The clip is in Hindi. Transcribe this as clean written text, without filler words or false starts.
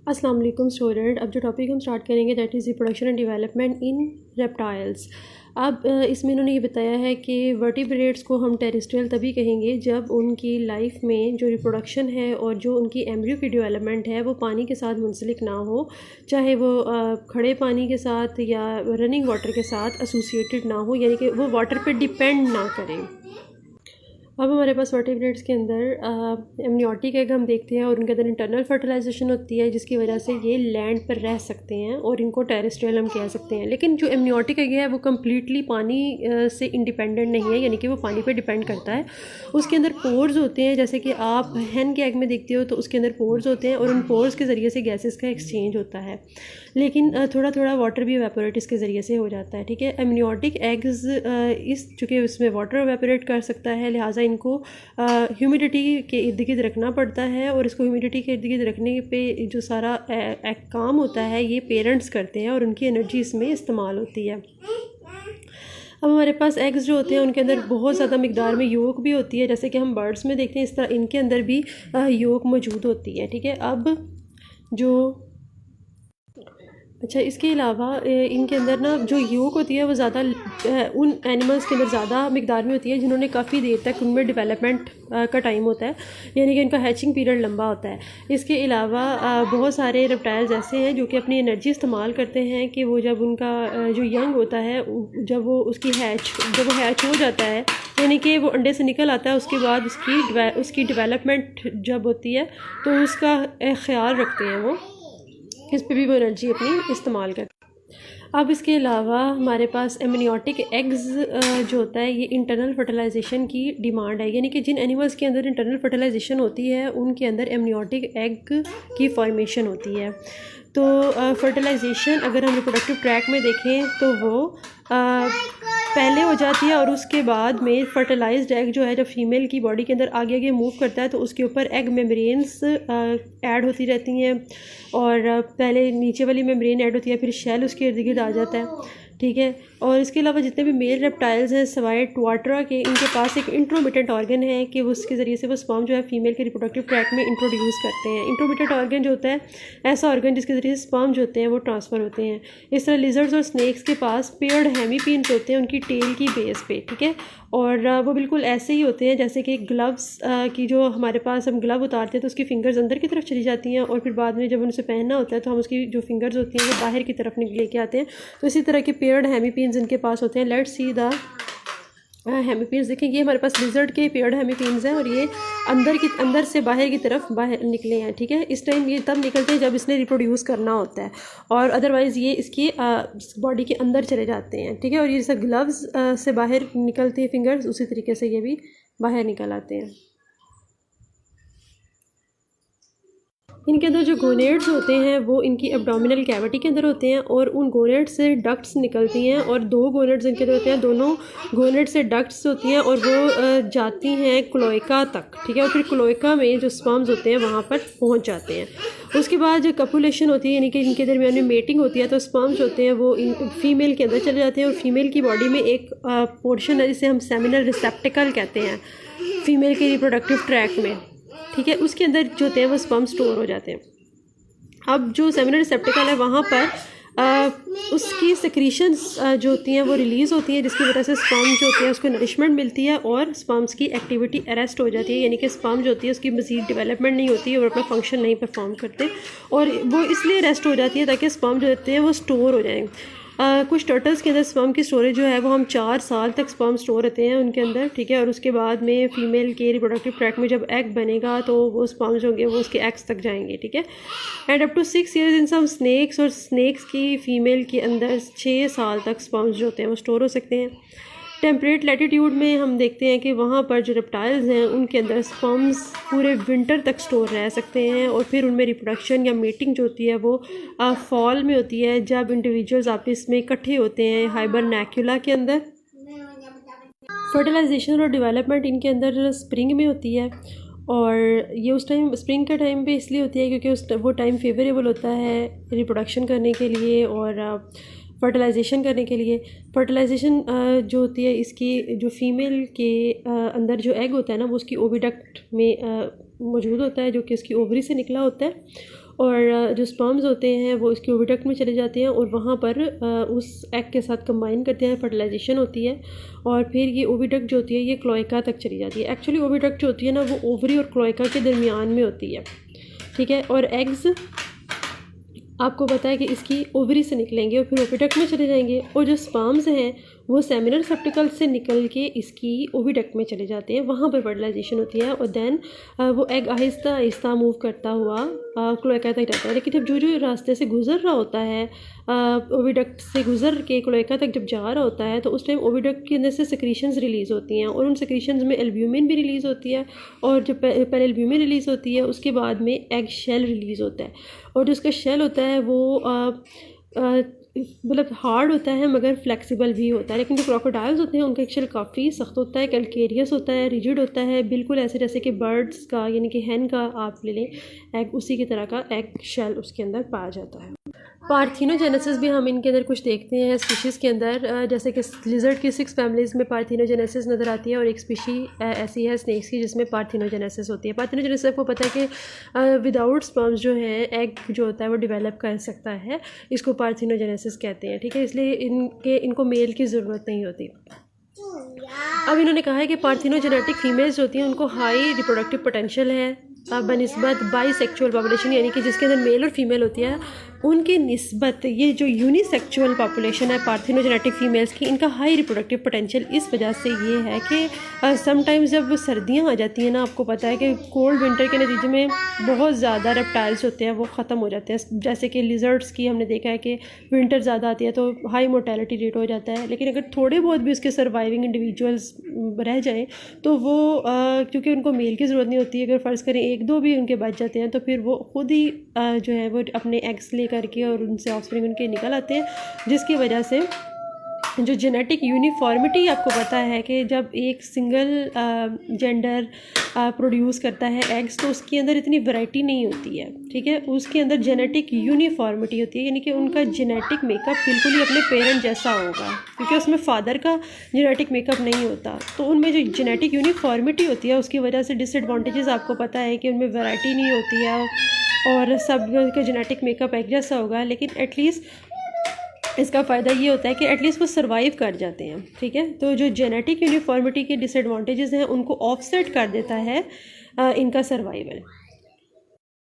अस्सलाम वालेकुम स्टूडेंट। अब जो टॉपिक हम स्टार्ट करेंगे that is reproduction and development in reptiles. अब इसमें इन्होंने ये बताया है कि वर्टिब्रेट्स को हम टेरेस्ट्रियल तभी कहेंगे जब उनकी लाइफ में जो रिप्रोडक्शन है और जो उनकी एम्ब्रियो की डेवलपमेंट है वो पानी के साथ मुंसलिक ना हो, चाहे वो खड़े पानी के साथ या रनिंग वाटर के साथ एसोसिएटेड ना हो, यानी कि वो वाटर पे डिपेंड ना करें। अब हमारे पास वर्टिब्रेट्स के अंदर एमनियोटिक एग हम देखते हैं और उनके अंदर इंटरनल फर्टिलाइजेशन होती है जिसकी वजह से ये लैंड पर रह सकते हैं और इनको टेरेस्ट्रियल हम कह सकते हैं। लेकिन जो एमनियोटिक एग है वो कम्प्लीटली पानी से इंडिपेंडेंट नहीं है, यानी कि वो पानी पर डिपेंड करता है। उसके अंदर पोर्स होते हैं, जैसे कि आप हैन के एग में देखते हो तो उसके अंदर पोर्स होते हैं और उन पोर्स के ज़रिए से गैसेस का एक्सचेंज होता है, लेकिन थोड़ा थोड़ा वाटर भी एवेपोरेट इसके ज़रिए से हो जाता है। ठीक है, एमनियोटिक एग्स इस चूँकि उसमें वाटर एवेपोरेट कर सकता है, लिहाजा इनको ह्यूमिडिटी के इर्द गिर्द रखना पड़ता है और इसको ह्यूमिडिटी के इर्द गिर्द रखने पे जो सारा काम होता है ये पेरेंट्स करते हैं और उनकी एनर्जी इसमें इस्तेमाल होती है। अब हमारे पास एग्स जो होते हैं उनके अंदर बहुत ज़्यादा मिकदार में योक भी होती है, जैसे कि हम बर्ड्स में देखते हैं इस तरह इनके अंदर भी योक मौजूद होती है। ठीक है, अब जो अच्छा, इसके अलावा इनके अंदर ना जो यूक होती है वो ज़्यादा उन एनिमल्स के अंदर ज़्यादा मिकदार में होती है जिन्होंने काफ़ी देर तक उनमें डेवलपमेंट का टाइम होता है, यानी कि इनका हैचिंग पीरियड लंबा होता है। इसके अलावा बहुत सारे रेप्टाइल्स ऐसे हैं जो कि अपनी एनर्जी इस्तेमाल करते हैं कि वो जब उनका जो यंग होता है, जब वो हैच हो जाता है, यानी कि वो अंडे से निकल आता है, उसके बाद उसकी डेवलपमेंट जब होती है तो उसका ख्याल रखते हैं वो, इस पे भी वो एनर्जी अपनी इस्तेमाल करते हैं। अब इसके अलावा हमारे पास एमनियोटिक एग्स जो होता है ये इंटरनल फर्टिलाइजेशन की डिमांड है, यानी कि जिन एनिमल्स के अंदर इंटरनल फर्टिलाइजेशन होती है उनके अंदर एमनियोटिक एग की फॉर्मेशन होती है। तो फर्टिलाइजेशन अगर हम रिप्रोडक्टिव ट्रैक में देखें तो वो पहले हो जाती है और उसके बाद में फर्टिलाइज्ड एग जो है जब फीमेल की बॉडी के अंदर आगे आगे मूव करता है तो उसके ऊपर एग मेम्ब्रेन्स ऐड होती रहती हैं और पहले नीचे वाली मेम्ब्रेन ऐड होती है, फिर शेल उसके इर्द गिर्द आ जाता है। ठीक है, और इसके अलावा जितने भी मेल रेप्टाइल्स हैं सवाए ट्वाटरा के, इनके पास एक इंट्रोमिटेंट ऑर्गन है कि उसके ज़रिए से वो स्पर्म जो है फीमेल के रिप्रोडक्टिव ट्रैक में इंट्रोड्यूस करते हैं। इंट्रोमिटेंट ऑर्गन जो होता है ऐसा ऑर्गन जिसके ज़रिए से स्पर्म जो होते हैं वो ट्रांसफ़र होते हैं। इस तरह लिजर्ड्स और स्नेक्स के पास पेयर्ड हेमीपिन्स होते हैं उनकी टेल की बेस पे। ठीक है, और वो बिल्कुल ऐसे ही होते हैं जैसे कि ग्लव्स की जो हमारे पास हम ग्लव उतारते हैं तो उसकी फिंगर्स अंदर की तरफ चली जाती हैं और फिर बाद में जब उनसे पहनना होता है तो हम उसकी जो फिंगर्स होती हैं वो बाहर की तरफ लेके आते हैं। तो इसी तरह के पेयर्ड हेमीपिन्स इनके पास होते हैं। Let's see the hemipenes. देखें, ये हमारे पास लिजर्ड के पेयर्ड हेमीपिन्स हैं और ये अंदर से बाहर की तरफ बाहर निकले हैं। ठीक है, इस टाइम ये तब निकलते हैं जब इसने रिप्रोड्यूस करना होता है और अदरवाइज़ ये इसकी बॉडी के अंदर चले जाते हैं। ठीक है, और ये जैसे ग्लव्स से बाहर निकलते हैं फिंगर्स, उसी तरीके से ये भी बाहर निकल आते हैं। इनके अंदर जो गोनेड्स होते हैं वो इनकी एब्डोमिनल कैविटी के अंदर होते हैं और उन गोनेड्स से डक्ट्स निकलती हैं और दो गोनेड्स इनके अंदर होते हैं, दोनों गोनेड से डक्ट्स होती हैं और वो जाती हैं क्लोएका तक। ठीक है, और फिर क्लोएका में जो स्पर्म्स होते हैं वहाँ पर पहुँच जाते हैं। उसके बाद जो कपुलेशन होती है, यानी कि इनके दरमियान में मेटिंग होती है, तो स्पर्म्स होते हैं वो फीमेल के अंदर चले जाते हैं और फीमेल की बॉडी में एक पोर्शन है जिसे हम सेमिनल रिसेप्टिकल कहते हैं फीमेल के रिप्रोडक्टिव ट्रैक में। ठीक है, उसके अंदर जो होते हैं वो स्पर्म स्टोर हो जाते हैं। अब जो सेमिनल रिसेप्टिकल है वहाँ पर उसकी सेक्रीशंस जो होती हैं वो रिलीज़ होती है जिसकी वजह से स्पर्म जो होती है उसको नरिशमेंट मिलती है और स्पर्म्स की एक्टिविटी अरेस्ट हो जाती है, यानी कि स्पर्म जो होती है उसकी मज़ीद डेवलपमेंट नहीं होती है और अपना फंक्शन नहीं परफॉर्म करते और वो इसलिए अरेस्ट हो जाती है ताकि स्पर्म जो होते हैं वो स्टोर हो जाएँ। कुछ टर्टल्स के अंदर स्पर्म की स्टोरेज जो है वो हम 4 साल तक स्पर्म स्टोर रहते हैं उनके अंदर। ठीक है, और उसके बाद में फ़ीमेल के रिप्रोडक्टिव ट्रैक में जब एग बनेगा तो वो स्पर्म्स होंगे वो उसके एग्स तक जाएंगे। ठीक है, and up to 6 years in some snakes, और स्नेक्स की फ़ीमेल के अंदर 6 साल तक स्पर्म्स जो होते हैं वो स्टोर हो सकते हैं। टेम्परेट लैटिट्यूड में हम देखते हैं कि वहाँ पर जो रेप्टाइल्स हैं उनके अंदर स्पर्म्स पूरे विंटर तक स्टोर रह सकते हैं और फिर उनमें रिप्रोडक्शन या मीटिंग जो होती है वो फॉल में होती है जब इंडिविजुअल्स आपस में इकट्ठे होते हैं हाइबरनैक्यूला के अंदर। फर्टिलाइजेशन और डेवलपमेंट इनके अंदर स्प्रिंग में होती है और ये उस टाइम स्प्रिंग का टाइम पे इसलिए होती है क्योंकि वो टाइम फेवरेबल होता है रिप्रोडक्शन करने के लिए और फर्टिलाइजेशन करने के लिए। फर्टिलाइजेशन जो होती है इसकी जो फीमेल के अंदर जो एग होता है ना वो उसकी ओविडक्ट में मौजूद होता है जो कि उसकी ओवरी से निकला होता है और जो स्पर्म्स होते हैं वो इसके ओविडक्ट में चले जाते हैं और वहाँ पर उस एग के साथ कंबाइन करते हैं, फर्टिलाइजेशन होती है और फिर ये ओविडक्ट जो होती है ये क्लोएका तक चली जाती है। एक्चुअली ओविडक्ट जो होती है ना वो ओवरी और क्लोएका के दरमियान में होती है, ठीक है। और एग्स आपको पता है कि इसकी ओवरी से निकलेंगे और फिर ओविडक्ट में चले जाएंगे, और जो स्पर्म्स हैं वो सेमिनल रेसेप्टिकल से निकल के इसकी ओविडक्ट में चले जाते हैं, वहाँ पर फर्टिलाइजेशन होती है और देन वो एग आहिस्ता आहिस्ता मूव करता हुआ क्लोएका तक जाता है। लेकिन जब जो जो रास्ते से गुजर रहा होता है, ओविडक्ट से गुजर के क्लोएका तक जब जा रहा होता है तो उस टाइम ओविडक्ट के अंदर से सेक्रीशंस रिलीज़ होती हैं और उन सेक्रीशंस में एल्ब्यूमिन भी रिलीज़ होती है, और जब पहले एल्ब्यूमिन रिलीज़ होती है उसके बाद में एग शेल रिलीज़ होता है, और जो उसका शेल होता है वो मतलब हार्ड होता है मगर फ्लेक्सिबल भी होता है। लेकिन जो क्रोकोडाइल्स होते हैं उनका शेल काफ़ी सख्त होता है, कैलकेरियस होता है, रिजिड होता है, बिल्कुल ऐसे जैसे कि बर्ड्स का यानी कि हैन का आप ले लें एग, उसी की तरह का एग शेल उसके अंदर पाया जाता है। पार्थिनोजेनेसिस भी हम इनके अंदर कुछ देखते हैं स्पीशीज़ के अंदर, जैसे कि लिजर्ड की 6 फैमिलीज़ में पार्थिनोजेनेसिस नज़र आती है और एक स्पीशी ऐसी है स्नेक्स की जिसमें पार्थिनोजेनेसिस होती है। पार्थिनोजेनेसिस आपको पता है कि विदाउट स्पर्म्स जो है एग जो होता है वो डेवलप कर सकता है, इसको पार्थिनोजेनेसिस कहते हैं, ठीक है। इसलिए इनको मेल की ज़रूरत नहीं होती। अब इन्होंने कहा है कि पार्थिनोजेनेटिक फीमेल्स होती हैं उनको हाई रिप्रोडक्टिव पोटेंशियल है बनिस्बत बाईसेक्चुअल पॉपुलेशन, यानी कि जिसके अंदर मेल और फीमेल होती है उनके निस्बत ये जो यूनिसेक्चुअल पॉपुलेशन है पार्थिनोजेनेटिक फीमेल्स की, इनका हाई रिप्रोडक्टिव पोटेंशियल इस वजह से ये है कि समटाइम्स जब सर्दियाँ आ जाती हैं ना, आपको पता है कि कोल्ड विंटर के नतीजे में बहुत ज़्यादा रेप्टाइल्स होते हैं वो ख़त्म हो जाते हैं। जैसे कि लिजर्ड्स की हमने देखा है कि विंटर ज़्यादा आती है तो हाई मोर्टेलिटी रेट हो जाता है, लेकिन अगर थोड़े बहुत भी उसके सर्वाइविंग इंडिविजुअल्स रह जाएँ तो वो क्योंकि उनको मेल की ज़रूरत नहीं होती, अगर फ़र्ज़ करें 1-2 भी उनके बच जाते हैं तो फिर वो खुद ही जो है वो अपने एग्स ले करके और उनसे ऑफस्प्रिंग उनके निकल आते हैं, जिसकी वजह से जो जेनेटिक यूनिफॉर्मिटी आपको पता है कि जब एक सिंगल जेंडर प्रोड्यूस करता है एग्स तो उसके अंदर इतनी वैरायटी नहीं होती है, ठीक है। उसके अंदर जेनेटिक यूनिफॉर्मिटी होती है, यानी कि उनका जेनेटिक मेकअप बिल्कुल ही अपने पेरेंट जैसा होगा, क्योंकि उसमें फादर का जेनेटिक मेकअप नहीं होता। तो उनमें जो जेनेटिक यूनिफॉर्मिटी होती है उसकी वजह से डिसएडवांटेजेस आपको पता है कि उनमें वैरायटी नहीं होती है और सब का जेनेटिक मेकअप एक जैसा होगा, लेकिन एटलीस्ट इसका फ़ायदा ये होता है कि एटलीस्ट वो सर्वाइव कर जाते हैं, ठीक है। तो जो जेनेटिक यूनिफॉर्मिटी के डिसएडवांटेजेस हैं उनको ऑफसेट कर देता है इनका सर्वाइवल।